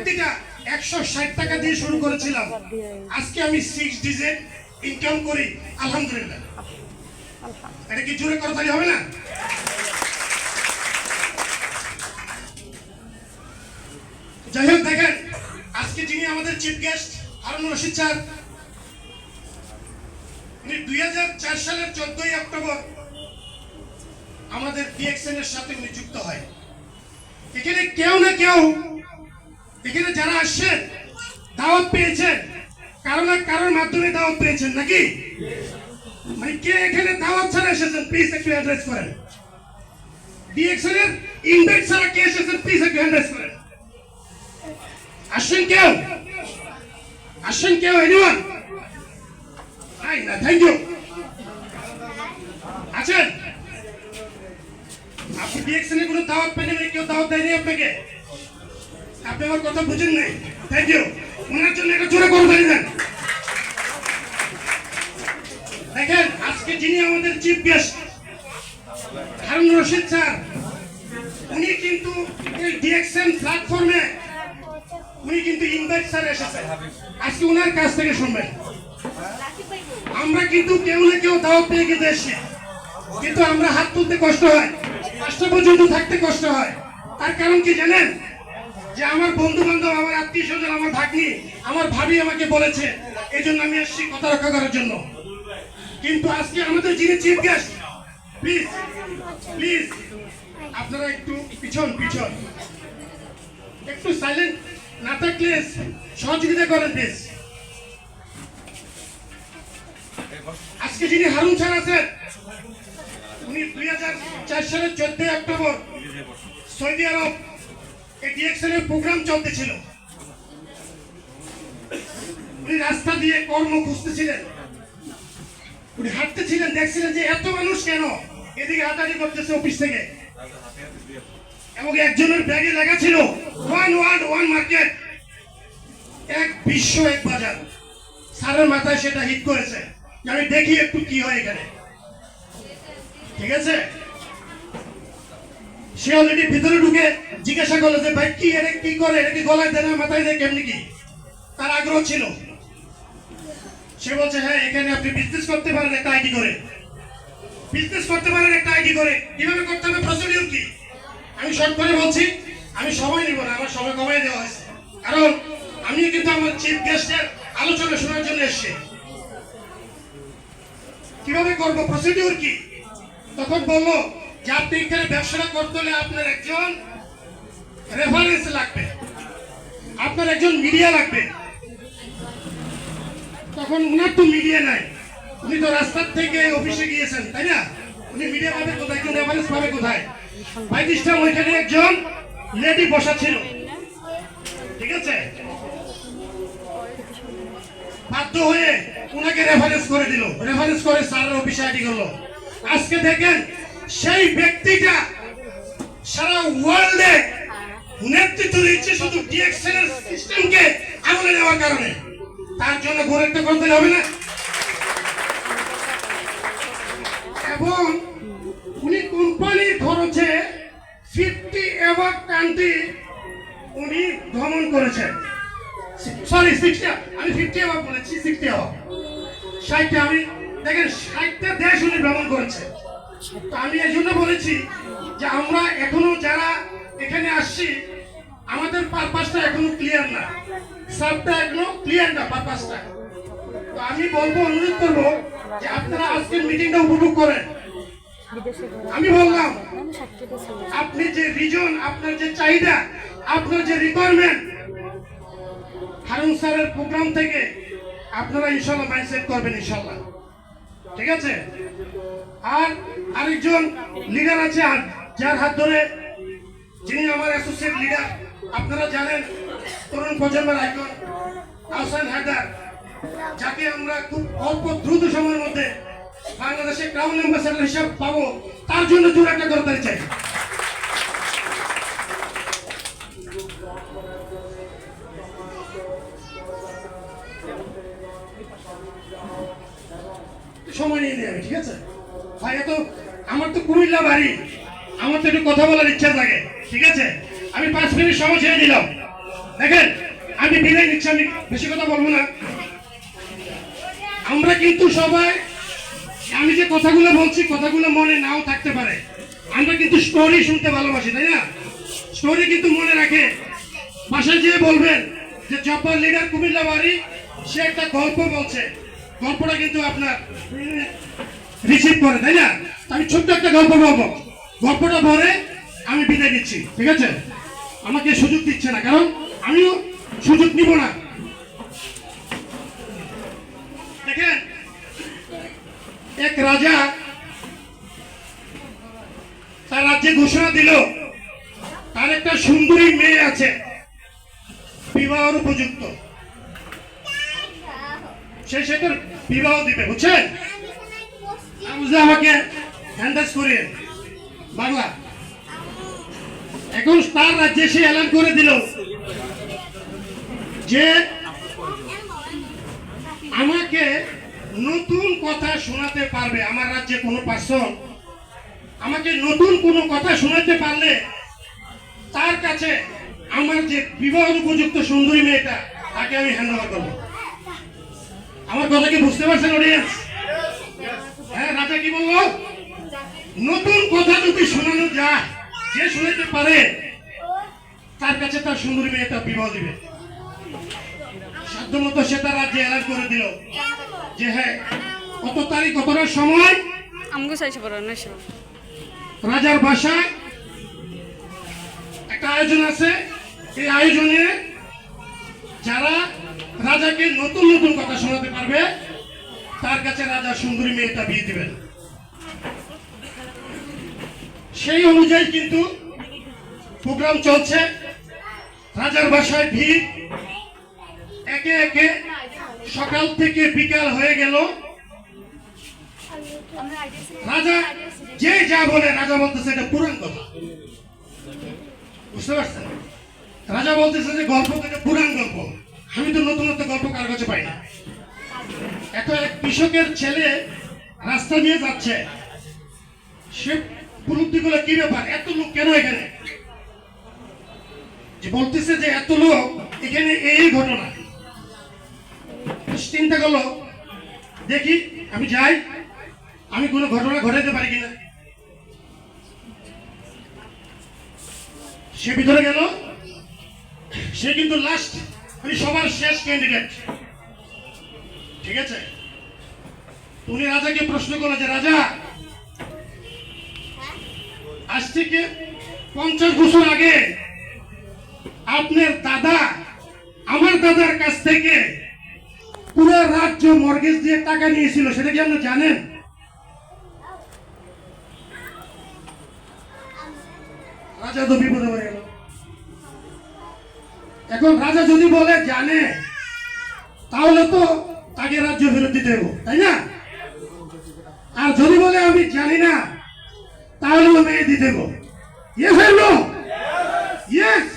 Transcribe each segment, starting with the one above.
ব্যক্তিটা 160 টাকা দিয়ে শুরু করেছিলাম, আজকে আমি 6 ডিজিট ইনকাম করি আলহামদুলিল্লাহ। এটা কি জোরে কথা হবে না? যাই হোক, দেখেন আজকে যিনি আমাদের chief guest Harunur Rashid sir, উনি 2004 সালের 14ই অক্টোবর আমাদের ডিএক্সএন এর সাথে উনি যুক্ত হয়। এখানে কেউ না কেউ, এখানে যারা আসছেন দাওয়াত পেয়েছেন, কারো না কারোর মাধ্যমে দাওয়াত পেয়েছেন নাকি? মানে কে এখানে দাওয়াত ছাড়া এসেছেন প্লিজ একটু অ্যাড্রেস করেন। ডিএক্সএন এর ইনভাইট ছাড়া কে এসেছেন প্লিজ একটু অ্যাড্রেস করেন। আসেন কেউ? আসেন কেউ? এনিওয়ান? আই না, থ্যাংক ইউ। আছেন? আপনি ডিএক্সএন এর কোনো দাওয়াত পেলেন না? কেউ দাওয়াত দেয়নি আপনাকে? আপনি আমার কথা বুঝেন নাই? Thank you. ওনার জন্য একটা জোরে করে দেন। দেখেন আজকে যিনি আমাদের chief guest Harunur Rashid sir, উনি কিন্তু এই ডিএক্সএন প্ল্যাটফর্মে উনি কিন্তু ইনভাইট স্যার এসেছেন। আজকে ওনার কাছ থেকে শুনবেন। আমরা কিন্তু কেউ না কেউ দাওয়াত পেয়ে কিন্তু এসছি, কিন্তু আমরা হাত তুলতে কষ্ট হয়, 5টা পর্যন্ত থাকতে কষ্ট হয়। তার কারণ কি জানেন? যে আমার বন্ধু বান্ধব, আমার আত্মীয় স্বজন, আমার ভাগ্নি, আমার ভাবি আমাকে বলেছে, এই জন্য আমি এসছি কথা রক্ষা করার জন্য। কিন্তু আজকে আমাদের যিনি চিফ গেস্ট, প্লিজ প্লিজ আপনারা একটু পিছন একটু সাইলেন্ট না থাকলে সহযোগিতা করেন প্লিজ। আজকে যিনি হারুন স্যার আছেন, উনি 2004 সালের 14 অক্টোবর সৌদি আরব এই ডিএক্সএন এর প্রোগ্রাম চলতেছিল। উনি রাস্তা দিয়ে কর্ম খুঁজতেছিলেন, উনি হাঁটতেছিলেন, দেখছিলেন যে এত মানুষ কেন এদিকে হাঁটাহাঁটি করতেছে অফিস থেকে, এবং একজনের ব্যাগে লেখা ছিল ওয়ান ওয়ার্ল্ড ওয়ান মার্কেট, এক বিশ্ব এক বাজার। স্যারের মাথায় সেটা হিট করেছে যে আমি দেখি একটু কি হয় এখানে, ঠিক আছে? সে অলরেডি ভিতরে ঢুকে জিজ্ঞাসা করলো যে ভাই কি এটা কি করে, এটা কি গলায় দেয় না মাথায় দেয়, কেমনি কি? তার আগ্রহ ছিল। সে বলছে হ্যাঁ এখানে আপনি বিজনেস করতে পারেন একটা আইডি করে, বিজনেস করতে পারেন একটা আইডি করে। কিভাবে করতে হবে, প্রসিডিউর কি? আমি শর্ট করে বলছি, আমি সময় নিব না, আমার সময় কমাই দেওয়া হয়েছে, কারণ আমি কিন্তু আমার চিফ গেস্টের আলোচনা শোনার জন্য এসেছি। কিভাবে করবো, প্রসিডিউর কি? তখন বললো যে আপনি এখানে ব্যবসাটা করতে হলে আপনার একজন রেফারেন্স লাগবে, আপনার একজন মিডিয়া লাগবে। তখন উনার তো মিডিয়া নাই, উনি তো রাস্তার থেকে অফিসে গিয়েছেন, তাই না? উনি মিডিয়া পাবে কোথায়, একজন রেফারেন্স পাবে কোথায়? বাই দিস টাইম ওইখানে একজন লেডি বসা ছিল, ঠিক আছে? বাধ্য হয়ে উনাকে রেফারেন্স করে দিল, রেফারেন্স করে স্যারের অফিসে আইডি করলো। আজকে দেখেন সেই ব্যক্তিটা সারা ওয়ার্ল্ডে নেতৃত্ব দিচ্ছে শুধু ডিএক্সএন এর সিস্টেমকে আমলে নেওয়ার কারণে। তার জন্য গৌরব করতে হবে না? এবং উনি কোম্পানির খরচে 50 অ্যাবাভ কান্ট্রি উনি ভ্রমণ করেছেন। সরি 60, আমি 50 অ্যাবাভ বলেছি, 60 অ্যাবাভ, 60টা। আমি দেখেন 60টা দেশ উনি ভ্রমণ করেছেন। তো আমি এই জন্য বলেছি যে আমরা এখনো যারা এখানে আসছি, আমাদের পারপাসটা এখনো ক্লিয়ার না, সবটা এখনো ক্লিয়ার না পারপাসটা। তো আমি বলবো, অনুরোধ করবো যে আপনারা আজকের মিটিংটা উপভোগ করেন। আমি বললাম আপনি যে রিজন, আপনার যে চাহিদা, আপনার যে রিকোয়ারমেন্ট, হারুন স্যারের প্রোগ্রাম থেকে আপনারা ইনশাল্লাহ মাইন্ডসেট করবেন ইনশাল্লাহ, ঠিক আছে? আর আরেকজন লিডার আছে যার হাত ধরে, যিনি আমার অ্যাসোসিয়েট লিডার, আপনারা জানেন তরুণ প্রজন্মের আইকন আহসান হায়দার, যাকে আমরা খুব অল্প দ্রুত সময়ের মধ্যে বাংলাদেশের ক্রাউন অ্যাম্বাসেডর হিসাবে পাবো, তার জন্য জোর একটা করতে চাই। সময় নিয়ে নেবে, ঠিক আছে ভাই? এত আমার তো কুমিল্লা বাড়ি, আমার তো একটু কথা বলার ইচ্ছা থাকে, ঠিক আছে? আমি 5 মিনিট সময় ছেড়ে দিলাম। দেখেন আমি বিদায় নিচ্ছি, আমি বেশি কথা বলবো না। আমরা কিন্তু সবাই, আমি যে কথাগুলো বলছি কথাগুলো মনে নাও থাকতে পারে, আমরা কিন্তু স্টোরি শুনতে ভালোবাসি, তাই না? স্টোরি কিন্তু মনে রাখে, বাসায় যেয়ে বলবেন যে জব্বার লিডার কুমিল্লা বাড়ি, সে একটা গল্প বলছে, গল্পটা কিন্তু আপনার রিসিভ করে, তাই না? আমি ছোট্ট একটা গল্প বলবো, গল্পটা পরে আমি বিদায় নিচ্ছি, ঠিক আছে? আমাকে সুযোগ দিচ্ছে না, কারণ আমিও সুযোগ নিব না। দেখেন, এক রাজা তার রাজ্যে ঘোষণা দিল তার একটা সুন্দরী মেয়ে আছে, বিবাহের উপযুক্ত, সে সেটার বিবাহ দিবে, বুঝছেন? বুঝলে আমাকে হ্যান্ডাস করিয়ে বাংলা। এখন তার রাজ্যে সে এলান করে দিল যে আমাকে নতুন কথা শোনাতে পারবে, আমার রাজ্যে কোনো পার্সন আমাকে নতুন কোনো কথা শোনাতে পারলে তার কাছে আমার যে বিবাহ উপযুক্ত সুন্দরী মেয়েটা, তাকে আমি হ্যান্ড ওভার করবো। আমার কথা কি বুঝতে পারছেন অডিয়েন্স? হ্যাঁ, রাজা কি বললো? নতুন কথা যদি শোনানো যায়, যে শুনতে পারে তার কাছে তার সুন্দরী মেয়েটা বিবাহ দিবে। সাধ্যমতো সে তার রাজ্যে এলান করে দিল যে হ্যাঁ, কত তারিখ কতটার সময় রাজার বাসায় একটা আয়োজন আছে। এই আয়োজনে যারা রাজাকে নতুন নতুন কথা শোনাতে পারবে তার কাছে রাজা সুন্দরী মেয়েটা বিয়ে দিবেন। সেই অনুযায়ী কিন্তু প্রোগ্রাম চলছে। রাজার বাসায় ভিড়, একে একে সকাল থেকে বিকাল হয়ে গেল। রাজা যে যা বলে, রাজা বলতেছে এটা পুরাণ কথা, বুঝতে পারছেন? রাজা বলতেছে যে গল্প থেকে পুরাণ গল্প, আমি তো নতুন নতুন গল্প কার কাছে পাই না। একটা এক কৃষকের ছেলে রাস্তা দিয়ে যাচ্ছে, সে উপলব্ধি করলো কি ব্যাপার, এত লোক কেন এখানে? যে বলতেছে যে এত লোক এখানে, এই ঘটনা। চিন্তা করলো, দেখি আমি যাই, আমি কোনো ঘটনা ঘটাতে পারি কিনা। সে ভিতরে গেল, সে কিন্তু লাস্ট, মানে সবার শেষ ক্যান্ডিডেট, ঠিক আছে? উনি রাজাকে প্রশ্ন করলো যে রাজা, আজ থেকে 50 বছর আগে আপনার দাদা আমার দাদার কাছ থেকে পুরো রাজ্য মর্গেজ দিয়ে টাকা নিয়েছিল, সেটা কি আপনি জানেন? রাজা তো বিপদে পড়ে গেল। এখন রাজা যদি বলে জানে, তাহলে তো তাকে রাজ্য ফেরত দিতে হবে, তাই না? আর যদি বলে আমি জানি না, তাহলে মেয়ে দিতে হবে। Yes or no? Yes.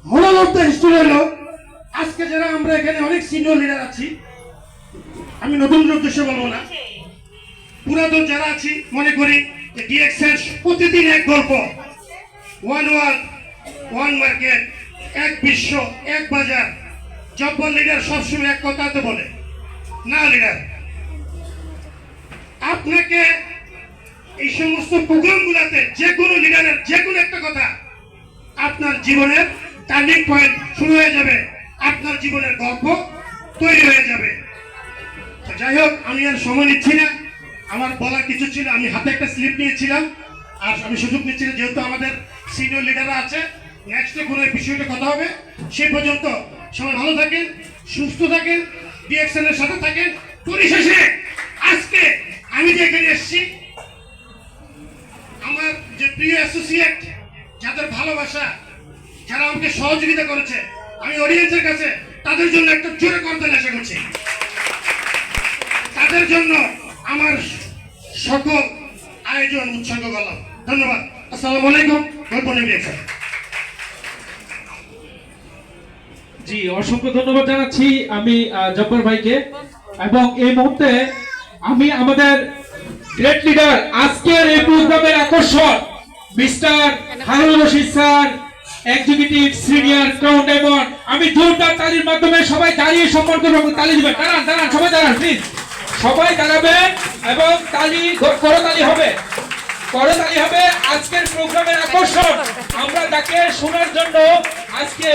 Moral of the history হলো, আজকে যারা আমরা এখানে অনেক সিনিয়র লিডার আছি, আমি নতুন উদ্দেশ্যে বলবো না, পুরাতন যারা আছি, মনে করি যে ডিএক্সএর প্রতিদিন এক গল্প, ওয়ান ওয়ার্ল্ড ওয়ান মার্কেট, এক বিশ্ব এক বাজার। জব্বর লিডার সবসময় এক কথা তো বলে না, লিডার আপনাকে এই সমস্ত প্রোগ্রামগুলোতে যে কোনো লিডারের যে কোনো একটা কথা আপনার জীবনের টার্নিং পয়েন্ট শুরু হয়ে যাবে, আপনার জীবনের গল্প তৈরি হয়ে যাবে। তো যাই হোক, আমি আর সময় নিচ্ছি না, আমার বলার কিছু ছিল, আমি হাতে একটা স্লিপ নিয়েছিলাম, আর আমি সুযোগ নিচ্ছি না, যেহেতু আমাদের সিনিয়র লিডাররা আছে, নেক্সটে কোনো বিষয়টা কথা হবে। সেই পর্যন্ত সবাই ভালো থাকেন, সুস্থ থাকেন, ডিএক্সএন এর সাথে থাকেন। পরিশেষে আজকে আমি যে এখানে এসেছি, আমার যে প্রিয় অ্যাসোসিয়েট, যাদের ভালোবাসা, যারা আমাকে সহযোগিতা করেছে, আমি অডিয়েন্সের কাছে তাদের জন্য একটা জোরে করতেন আশা করছি। তাদের জন্য আমার সকল আয়োজন উৎসর্গ করলাম। ধন্যবাদ। আসসালামু আলাইকুম। গল্প নিয়ে জি, অসংখ্য ধন্যবাদ জানাচ্ছি আমি জব্বার ভাইকে। এবং এই মুহূর্তে আমি আমাদের গ্রেট লিডার, আজকের এই প্রোগ্রামের আকর্ষণ mister Harun Rashid sir, executive senior crown diamond. আমি জোরদার তালির মাধ্যমে সবাই দাঁড়িয়ে সম্মান করবো, তালি দিবেন। দাঁড়ান দাঁড়ান, সবাই দাঁড়ান প্লিজ, সবাই দাঁড়াবেন এবং তালি করতালি হবে, করতালি হবে। আজকের প্রোগ্রামের আকর্ষণ, আমরা তাকে শোনার জন্য আজকে